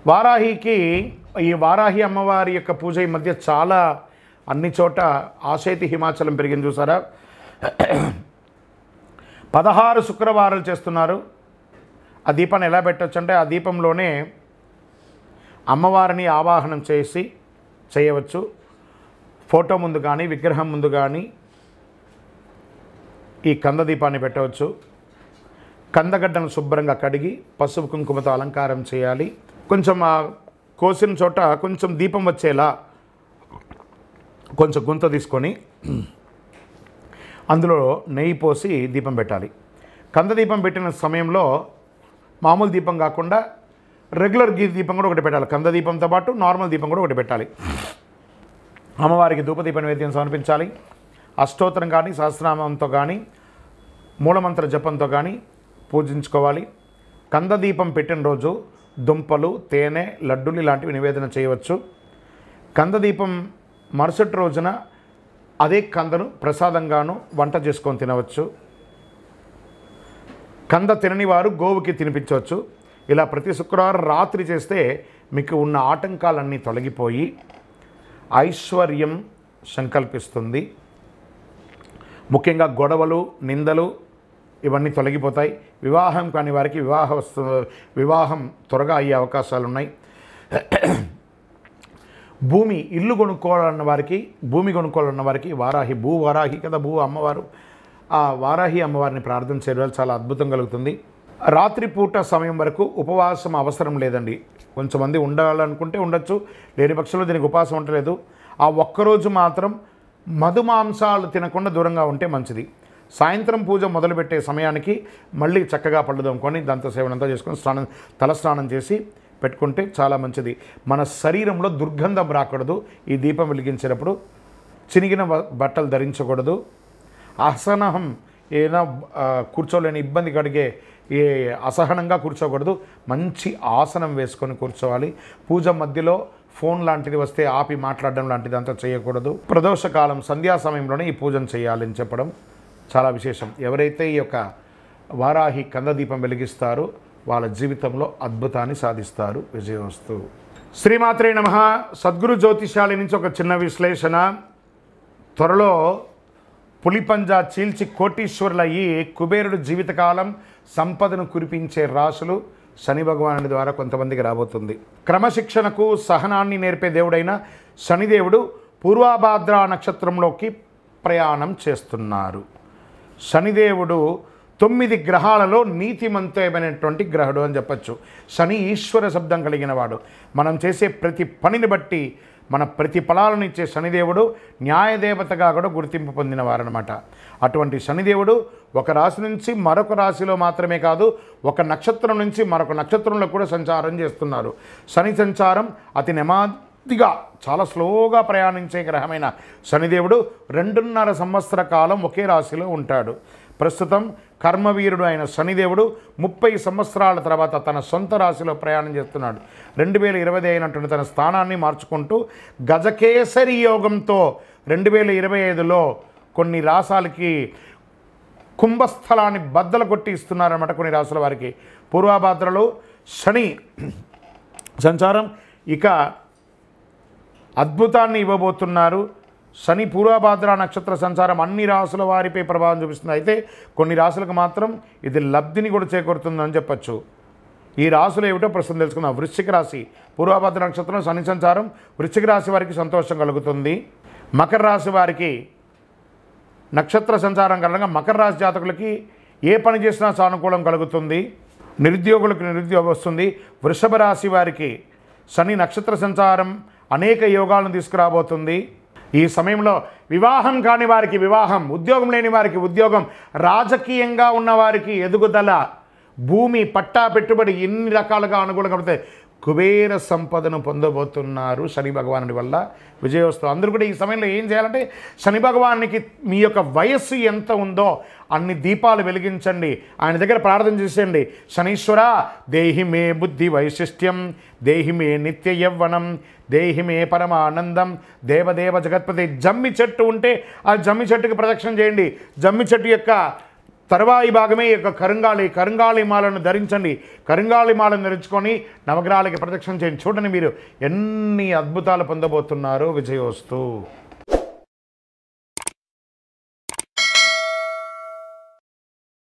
వారాహికి ఈ వారాహి అమ్మవారి యొక్క పూజ ఈ మధ్య చాలా అన్ని చోట ఆశైతి హిమాచలం పెరిగింది చూసారా. 16 శుక్రవారాలు చేస్తున్నారు. ఆ దీపాన్ని ఎలా పెట్టచ్చు అంటే ఆ దీపంలోనే అమ్మవారిని ఆవాహనం చేయవచ్చు. ఫోటో ముందు కానీ విగ్రహం ముందు కానీ ఈ కంద దీపాన్ని పెట్టవచ్చు. కందగడ్డను శుభ్రంగా కడిగి పసుపు కుంకుమతో అలంకారం చేయాలి. కొంచెం కోసిన చోట కొంచెం దీపం వచ్చేలా కొంచెం గుంత తీసుకొని అందులో నెయ్యి పోసి దీపం పెట్టాలి. కంద దీపం పెట్టిన సమయంలో మామూలు దీపం కాకుండా రెగ్యులర్ దీపం కూడా ఒకటి పెట్టాలి. కంద దీపంతో పాటు నార్మల్ దీపం కూడా ఒకటి పెట్టాలి. అమ్మవారికి ధూపదీప నైవేద్యం సమర్పించాలి. అష్టోత్తరం కానీ సహస్రనామంతో కానీ మూలమంత్ర జపంతో కానీ పూజించుకోవాలి. కంద దీపం పెట్టిన రోజు దుంపలు, తేనె, లడ్డూలు ఇలాంటివి నివేదన చేయవచ్చు. కంద దీపం మరుసటి రోజున అదే కందను ప్రసాదంగాను వంట చేసుకొని తినవచ్చు. కంద తినని వారు గోవుకి తినిపించవచ్చు. ఇలా ప్రతి శుక్రవారం రాత్రి చేస్తే మీకు ఉన్న ఆటంకాలన్నీ తొలగిపోయి ఐశ్వర్యం సంకల్పిస్తుంది. ముఖ్యంగా గొడవలు, నిందలు ఇవన్నీ తొలగిపోతాయి. వివాహం కాని వారికి వివాహం త్వరగా అయ్యే అవకాశాలు ఉన్నాయి. ఇల్లు కొనుక్కోవాలన్న వారికి, భూమి కొనుక్కోవాలన్న వారికి వారాహి కదా అమ్మవారు, ఆ వారాహి అమ్మవారిని ప్రార్థన చేయడం చాలా అద్భుతం కలుగుతుంది. రాత్రిపూట సమయం వరకు ఉపవాసం అవసరం లేదండి. కొంతమంది ఉండాలనుకుంటే ఉండొచ్చు, లేని పక్షంలో దీనికి ఉపవాసం ఉండలేదు. ఆ ఒక్కరోజు మాత్రం మధుమాంసాలు తినకుండా దూరంగా ఉంటే మంచిది. సాయంత్రం పూజ మొదలుపెట్టే సమయానికి మళ్ళీ చక్కగా పళ్ళు దొమ్ముకొని దంత సేవనంతా చేసుకొని తలస్నానం చేసి పెట్టుకుంటే చాలా మంచిది. మన శరీరంలో దుర్గంధం రాకూడదు. ఈ దీపం వెలిగించేటప్పుడు చినిగిన బట్టలు ధరించకూడదు. అసహనం ఏదైనా కూర్చోలేని ఇబ్బంది కలిగే అసహనంగా కూర్చోకూడదు. మంచి ఆసనం వేసుకొని కూర్చోవాలి. పూజ మధ్యలో ఫోన్ లాంటిది వస్తే ఆపి మాట్లాడడం లాంటిది అంతా చేయకూడదు. ప్రదోషకాలం సంధ్యా సమయంలోనే ఈ పూజను చేయాలని చెప్పడం చాలా విశేషం. ఎవరైతే ఈ యొక్క వారాహి కంద దీపం వెలిగిస్తారో వాళ్ళ జీవితంలో అద్భుతాన్ని సాధిస్తారు. విజయోస్తు. శ్రీమాత్రే నమః. సద్గురు జ్యోతిషాలి నుంచి ఒక చిన్న విశ్లేషణ. త్వరలో పులిపంజా చీల్చి కోటీశ్వరులయ్యి కుబేరుడు జీవితకాలం సంపదను కురిపించే రాశులు శని భగవానుడి ద్వారా కొంతమందికి రాబోతుంది. క్రమశిక్షణకు సహనాన్ని నేర్పే దేవుడైన శనిదేవుడు పూర్వభాద్ర నక్షత్రంలోకి ప్రయాణం చేస్తున్నారు. శనిదేవుడు 9 గ్రహాలలో నీతిమంతమైనటువంటి గ్రహుడు అని చెప్పచ్చు. శని ఈశ్వర శబ్దం కలిగిన వాడు. మనం చేసే ప్రతి పనిని బట్టి మన ప్రతిఫలాలను ఇచ్చే శనిదేవుడు న్యాయదేవతగా కూడా గుర్తింపు పొందినవారనమాట. అటువంటి శనిదేవుడు ఒక రాశి నుంచి మరొక రాశిలో మాత్రమే కాదు, ఒక నక్షత్రం నుంచి మరొక నక్షత్రంలో కూడా సంచారం చేస్తున్నారు. శని సంచారం అతి నెమ్మదిగా చాలా స్లోగా ప్రయాణించే గ్రహమైన శనిదేవుడు 2.5 సంవత్సర కాలం ఒకే రాశిలో ఉంటాడు. ప్రస్తుతం కర్మవీరుడు అయిన శనిదేవుడు 30 సంవత్సరాల తర్వాత తన సొంత రాశిలో ప్రయాణం చేస్తున్నాడు. 2020 అయినటువంటి తన స్థానాన్ని మార్చుకుంటూ గజకేసరి యోగంతో 2025లో కొన్ని రాశాలకి కుంభస్థలాన్ని బద్దలు కొట్టి ఇస్తున్నారన్నమాట. కొన్ని రాశుల వారికి పూర్వభాద్రలో శని సంచారం ఇక అద్భుతాన్ని ఇవ్వబోతున్నారు. శని పూర్వభాద్ర నక్షత్ర సంచారం అన్ని రాశుల వారిపై ప్రభావం చూపిస్తుంది. అయితే కొన్ని రాశులకు మాత్రం ఇది లబ్ధిని కూడా చేకూరుతుందని చెప్పచ్చు. ఈ రాశులు ఏమిటో ప్రస్తుతం తెలుసుకుందాం. వృశ్చిక రాశి పూర్వభాద్ర నక్షత్రం శని సంచారం వృశ్చిక రాశి వారికి సంతోషం కలుగుతుంది. మకర రాశి వారికి నక్షత్ర సంచారం కారణంగా మకర రాశి జాతకులకి ఏ పని చేసినా సానుకూలం కలుగుతుంది. నిరుద్యోగులకు నిరుద్యోగం వస్తుంది. వృషభ రాశి వారికి శని నక్షత్ర సంచారం అనేక యోగాలను తీసుకురాబోతుంది. ఈ సమయంలో వివాహం కాని వారికి వివాహం, ఉద్యోగం లేని వారికి ఉద్యోగం, రాజకీయంగా ఉన్నవారికి ఎదుగుదల, భూమి పట్టా పెట్టుబడి ఎన్ని రకాలుగా అనుకూలంగా పడితే కుబేర సంపదను పొందబోతున్నారు శని భగవానుడి వల్ల. విజయోస్తు. అందరూ కూడా ఈ సమయంలో ఏం చేయాలంటే శని భగవానికి మీ యొక్క వయస్సు ఎంత ఉందో అన్ని దీపాలు వెలిగించండి. ఆయన దగ్గర ప్రార్థన చేసేయండి. శనీశ్వర దేహి మే బుద్ధి వైశిష్ట్యం, దేహి మే నిత్య యవ్వనం, దేహి మే పరమానందం, దేవదేవ జగత్పతి. జమ్మి చెట్టు ఉంటే ఆ జమ్మి చెట్టుకి ప్రదక్షిణ చేయండి. జమ్మి చెట్టు యొక్క తర్వాయి భాగమే ఈ యొక్క కరుంగాళి మాలను ధరించండి. కరుంగాళి మాలను ధరించుకొని నవగ్రహాలకి ప్రదక్షిణ చేయండి. చూడండి మీరు ఎన్ని అద్భుతాలు పొందబోతున్నారో. విజయోస్తు.